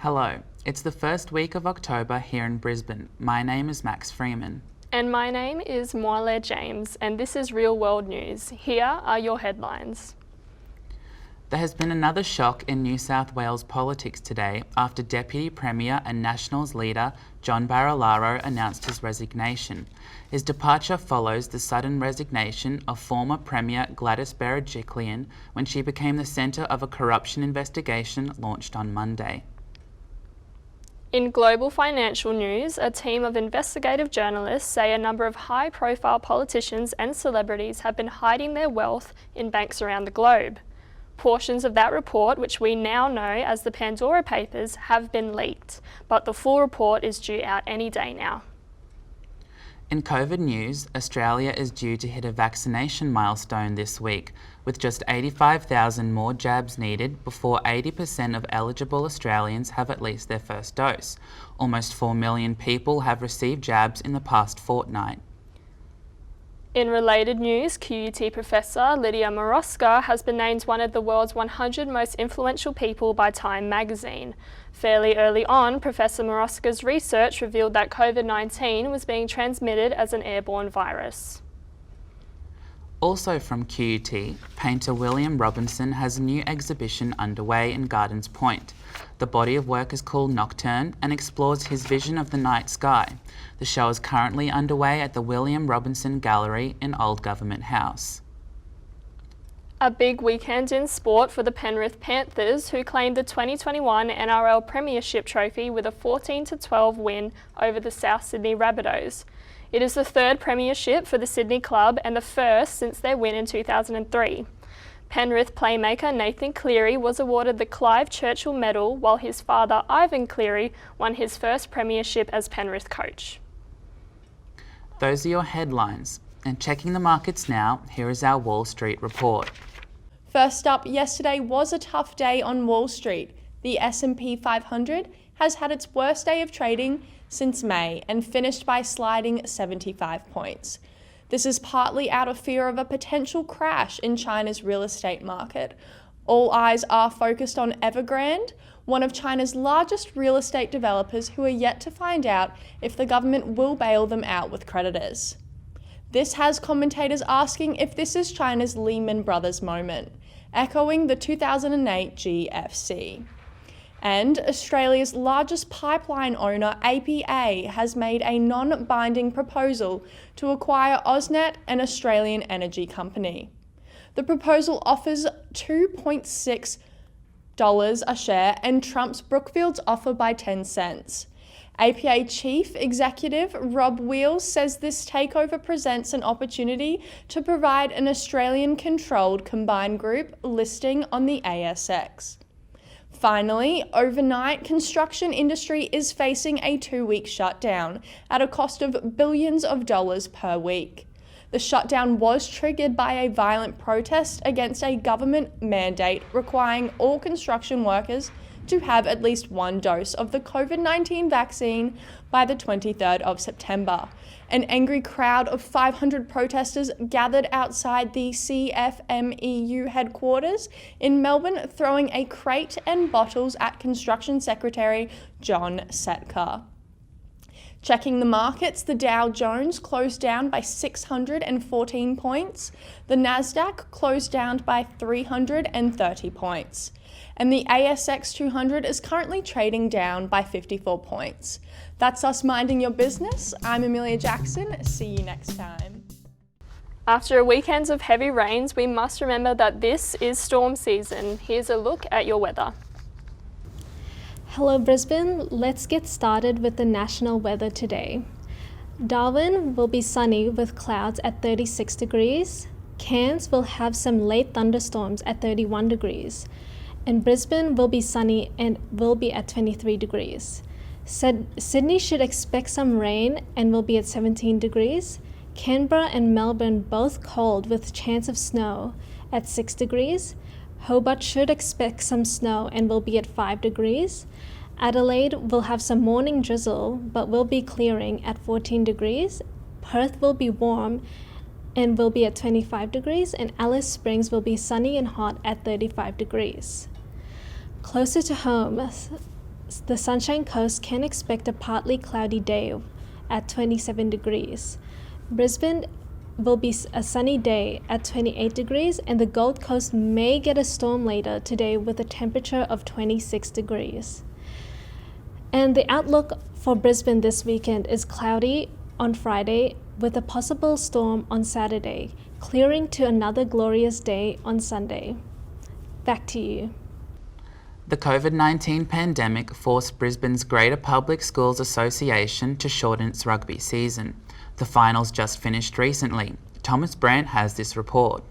Hello, it's the first week of October here in Brisbane. My name is Max Freeman. And my name is Moale James, and this is Real World News. Here are your headlines. There has been another shock in New South Wales politics today after Deputy Premier and Nationals leader John Barilaro announced his resignation. His departure follows the sudden resignation of former Premier Gladys Berejiklian when she became the centre of a corruption investigation launched on Monday. In global financial news, a team of investigative journalists say a number of high-profile politicians and celebrities have been hiding their wealth in banks around the globe. Portions of that report, which we now know as the Pandora Papers, have been leaked, but the full report is due out any day now. In COVID news, Australia is due to hit a vaccination milestone this week, with just 85,000 more jabs needed before 80% of eligible Australians have at least their first dose. Almost 4 million people have received jabs in the past fortnight. In related news, QUT professor Lydia Moroska has been named one of the world's 100 most influential people by Time magazine. Fairly early on, Professor Moroska's research revealed that COVID-19 was being transmitted as an airborne virus. Also from QUT, painter William Robinson has a new exhibition underway in Gardens Point. The body of work is called Nocturne and explores his vision of the night sky. The show is currently underway at the William Robinson Gallery in Old Government House. A big weekend in sport for the Penrith Panthers, who claimed the 2021 NRL Premiership trophy with a 14-12 win over the South Sydney Rabbitohs. It is the third premiership for the Sydney club and the first since their win in 2003. Penrith playmaker Nathan Cleary was awarded the Clive Churchill Medal, while his father Ivan Cleary won his first premiership as Penrith coach. Those are your headlines. And checking the markets now, here is our Wall Street report. First up, yesterday was a tough day on Wall Street. The S&P 500 has had its worst day of trading since May and finished by sliding 75 points. This is partly out of fear of a potential crash in China's real estate market. All eyes are focused on Evergrande, one of China's largest real estate developers, who are yet to find out if the government will bail them out with creditors. This has commentators asking if this is China's Lehman Brothers moment, echoing the 2008 GFC. And Australia's largest pipeline owner, APA, has made a non-binding proposal to acquire AusNet, an Australian energy company. The proposal offers $2.6 a share and trumps Brookfield's offer by 10 cents. APA Chief Executive Rob Wheels says this takeover presents an opportunity to provide an Australian-controlled combined group listing on the ASX. Finally, overnight, construction industry is facing a 2-week shutdown at a cost of billions of dollars per week. The shutdown was triggered by a violent protest against a government mandate requiring all construction workers to have at least one dose of the COVID-19 vaccine by the 23rd of September. An angry crowd of 500 protesters gathered outside the CFMEU headquarters in Melbourne, throwing a crate and bottles at Construction Secretary John Setka. Checking the markets, the Dow Jones closed down by 614 points. The Nasdaq closed down by 330 points. And the ASX 200 is currently trading down by 54 points. That's us minding your business. I'm Amelia Jackson. See you next time. After a weekend of heavy rains, we must remember that this is storm season. Here's a look at your weather. Hello Brisbane, let's get started with the national weather today. Darwin will be sunny with clouds at 36 degrees. Cairns will have some late thunderstorms at 31 degrees. And Brisbane will be sunny and will be at 23 degrees. Sydney should expect some rain and will be at 17 degrees. Canberra and Melbourne both cold with chance of snow at 6 degrees. Hobart should expect some snow and will be at 5 degrees. Adelaide will have some morning drizzle but will be clearing at 14 degrees. Perth will be warm and will be at 25 degrees, and Alice Springs will be sunny and hot at 35 degrees. Closer to home, the Sunshine Coast can expect a partly cloudy day at 27 degrees. Brisbane will be a sunny day at 28 degrees, and the Gold Coast may get a storm later today with a temperature of 26 degrees. And the outlook for Brisbane this weekend is cloudy on Friday with a possible storm on Saturday, clearing to another glorious day on Sunday. Back to you. The COVID-19 pandemic forced Brisbane's Greater Public Schools Association to shorten its rugby season. The finals just finished recently. Thomas Brandt has this report.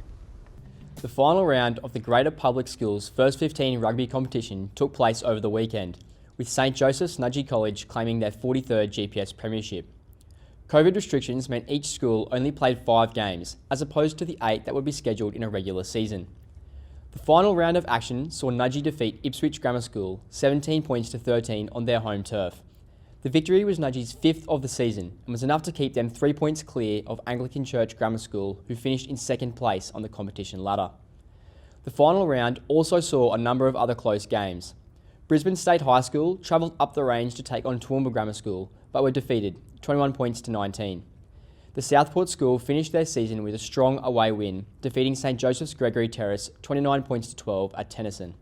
The final round of the Greater Public Schools First 15 rugby competition took place over the weekend, with St Joseph's Nudgee College claiming their 43rd GPS premiership. COVID restrictions meant each school only played 5 games, as opposed to the 8 that would be scheduled in a regular season. The final round of action saw Nudgee defeat Ipswich Grammar School 17 points to 13 on their home turf. The victory was Nudgee's 5th of the season and was enough to keep them 3 points clear of Anglican Church Grammar School, who finished in 2nd place on the competition ladder. The final round also saw a number of other close games. Brisbane State High School travelled up the range to take on Toowoomba Grammar School, but were defeated 21 points to 19. The Southport School finished their season with a strong away win, defeating St Joseph's Gregory Terrace 29 points to 12 at Tennyson.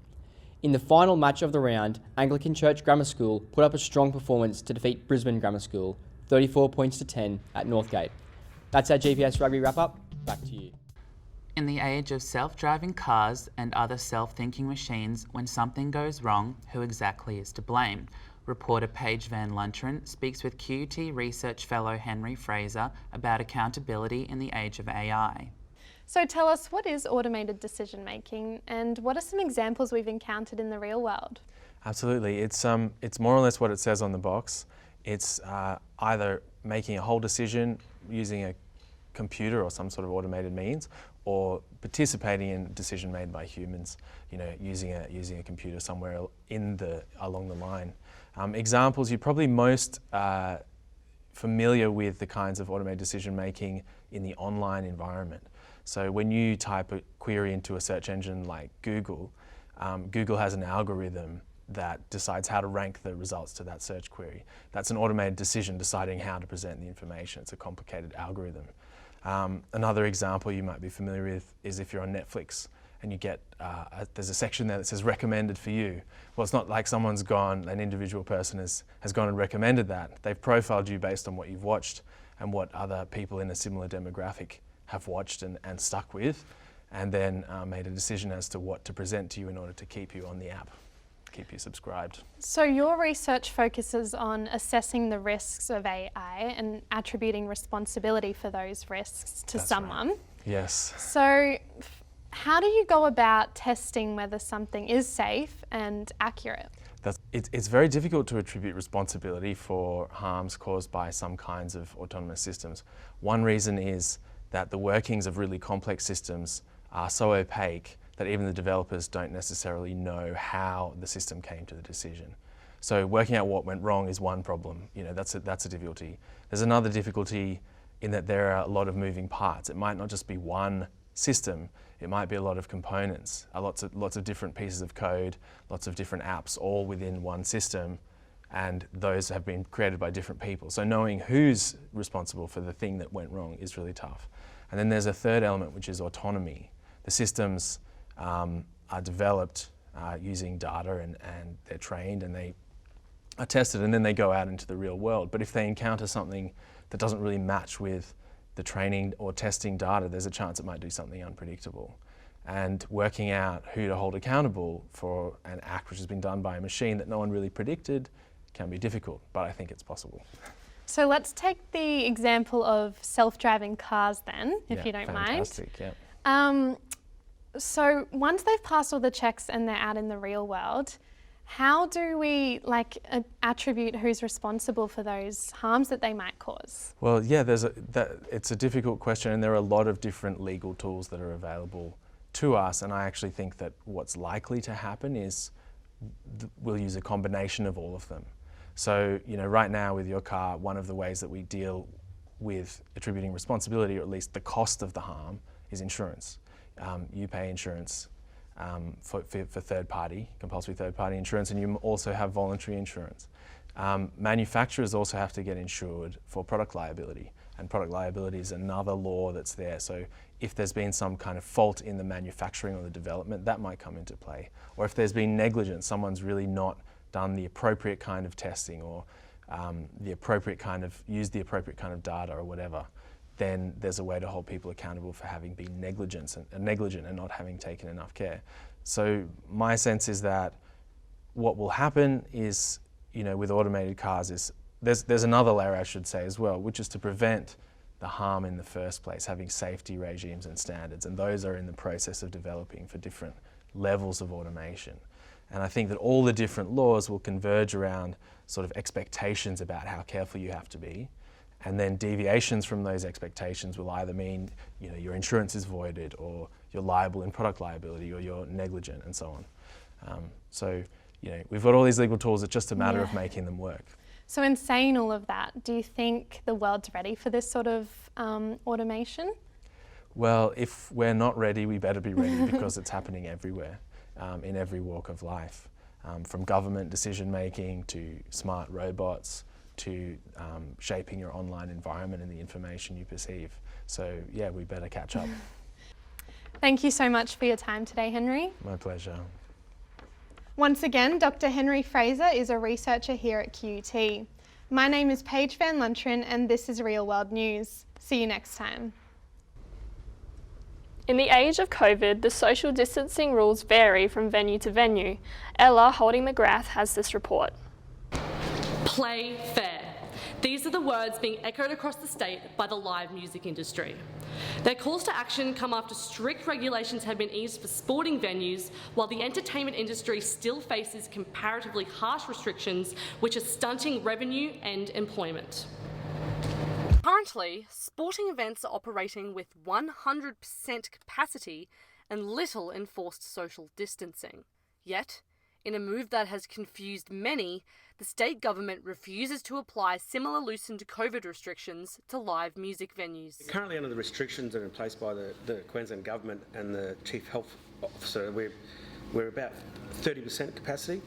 In the final match of the round, Anglican Church Grammar School put up a strong performance to defeat Brisbane Grammar School 34 points to 10 at Northgate. That's our GPS Rugby wrap-up. Back to you. In the age of self-driving cars and other self-thinking machines, when something goes wrong, who exactly is to blame? Reporter Paige Van Lunteren speaks with QUT Research Fellow Henry Fraser about accountability in the age of AI. So tell us, what is automated decision making and what are some examples we've encountered in the real world? Absolutely, it's more or less what it says on the box. It's either making a whole decision using a computer or some sort of automated means, or participating in a decision made by humans, using a computer somewhere along the line. Examples, you're probably most familiar with the kinds of automated decision making in the online environment. So when you type a query into a search engine like Google, Google has an algorithm that decides how to rank the results to that search query. That's an automated decision deciding how to present the information. It's a complicated algorithm. Another example you might be familiar with is if you're on Netflix and you get, there's a section there that says recommended for you. Well, it's not like an individual person has gone and recommended that. They've profiled you based on what you've watched and what other people in a similar demographic have watched and stuck with, and then made a decision as to what to present to you in order to keep you on the app, keep you subscribed. So your research focuses on assessing the risks of AI and attributing responsibility for those risks to someone. Right. Yes. So how do you go about testing whether something is safe and accurate? It's very difficult to attribute responsibility for harms caused by some kinds of autonomous systems. One reason is that the workings of really complex systems are so opaque that even the developers don't necessarily know how the system came to the decision. So working out what went wrong is one problem. That's a difficulty. There's another difficulty in that there are a lot of moving parts. It might not just be one system. It might be a lot of components, lots of different pieces of code, lots of different apps, all within one system, and those have been created by different people. So knowing who's responsible for the thing that went wrong is really tough. And then there's a third element, which is autonomy. The systems are developed using data and they're trained and they are tested, and then they go out into the real world. But if they encounter something that doesn't really match with the training or testing data, there's a chance it might do something unpredictable. And working out who to hold accountable for an act which has been done by a machine that no one really predicted can be difficult, but I think it's possible. So let's take the example of self-driving cars then, if you don't fantastic, mind. Yeah. So once they've passed all the checks and they're out in the real world, how do we attribute who's responsible for those harms that they might cause? Well, yeah, it's a difficult question, and there are a lot of different legal tools that are available to us, and I actually think that what's likely to happen is we'll use a combination of all of them. So, right now with your car, one of the ways that we deal with attributing responsibility, or at least the cost of the harm, is insurance. You pay insurance for third-party, compulsory third-party insurance, and you also have voluntary insurance. Manufacturers also have to get insured for product liability, and product liability is another law that's there. So if there's been some kind of fault in the manufacturing or the development, that might come into play. Or if there's been negligence, someone's really not done the appropriate kind of testing or used the appropriate kind of data or whatever, then there's a way to hold people accountable for having been negligent and not having taken enough care. So my sense is that what will happen is, with automated cars is, there's another layer I should say as well, which is to prevent the harm in the first place, having safety regimes and standards, and those are in the process of developing for different levels of automation. And I think that all the different laws will converge around sort of expectations about how careful you have to be, and then deviations from those expectations will either mean your insurance is voided, or you're liable in product liability, or you're negligent, and so on. So we've got all these legal tools, it's just a matter of making them work. So in saying all of that, do you think the world's ready for this sort of automation? Well, if we're not ready, we better be ready because it's happening everywhere, in every walk of life, from government decision making to smart robots to shaping your online environment and the information you perceive. So yeah, we better catch up. Thank you so much for your time today, Henry. My pleasure. Once again, Dr. Henry Fraser is a researcher here at QUT. My name is Paige Van Lunteren and this is Real World News. See you next time. In the age of COVID, the social distancing rules vary from venue to venue. Ella Holding-McGrath has this report. Play fair. These are the words being echoed across the state by the live music industry. Their calls to action come after strict regulations have been eased for sporting venues, while the entertainment industry still faces comparatively harsh restrictions which are stunting revenue and employment. Currently, sporting events are operating with 100% capacity and little enforced social distancing. Yet, in a move that has confused many, the state government refuses to apply similar loosened COVID restrictions to live music venues. Currently, under the restrictions that are in place by the Queensland Government and the Chief Health Officer, we're about 30% capacity.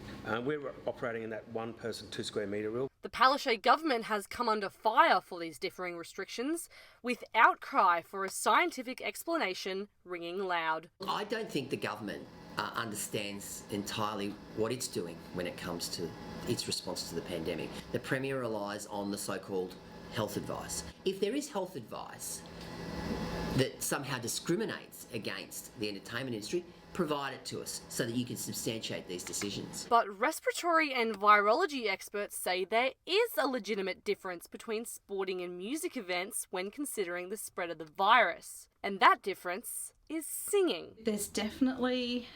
We're operating in that 1 person, 2 square metre rule. The Palaszczuk government has come under fire for these differing restrictions, with outcry for a scientific explanation ringing loud. I don't think the government understands entirely what it's doing when it comes to its response to the pandemic. The Premier relies on the so-called health advice. If there is health advice that somehow discriminates against the entertainment industry, provide it to us so that you can substantiate these decisions. But respiratory and virology experts say there is a legitimate difference between sporting and music events when considering the spread of the virus. And that difference is singing. There's definitely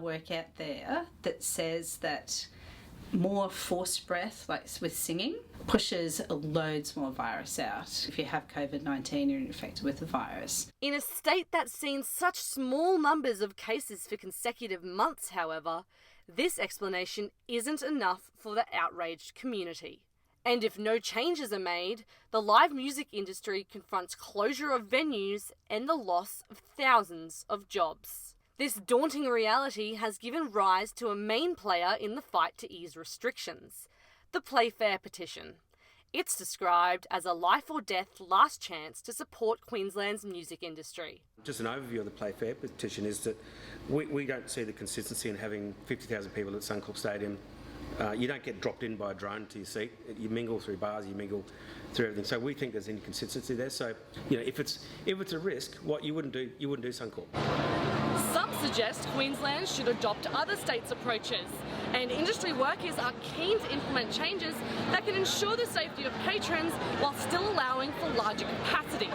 work out there that says that more forced breath, like with singing, pushes loads more virus out. If you have COVID-19, you're infected with the virus. In a state that's seen such small numbers of cases for consecutive months, however, this explanation isn't enough for the outraged community. And if no changes are made, the live music industry confronts closure of venues and the loss of thousands of jobs. This daunting reality has given rise to a main player in the fight to ease restrictions, the Play Fair petition. It's described as a life or death last chance to support Queensland's music industry. Just an overview of the Play Fair petition is that we don't see the consistency in having 50,000 people at Suncorp Stadium. You don't get dropped in by a drone to your seat. You mingle through bars, you mingle through everything. So we think there's inconsistency there. So if it's a risk, what you wouldn't do Suncorp. Some suggest Queensland should adopt other states' approaches, and industry workers are keen to implement changes that can ensure the safety of patrons while still allowing for larger capacities.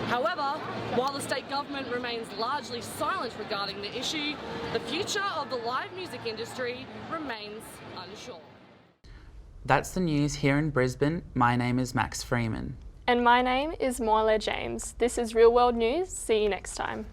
However, while the state government remains largely silent regarding the issue, the future of the live music industry remains unsure. That's the news here in Brisbane. My name is Max Freeman. And my name is Moila James. This is Real World News. See you next time.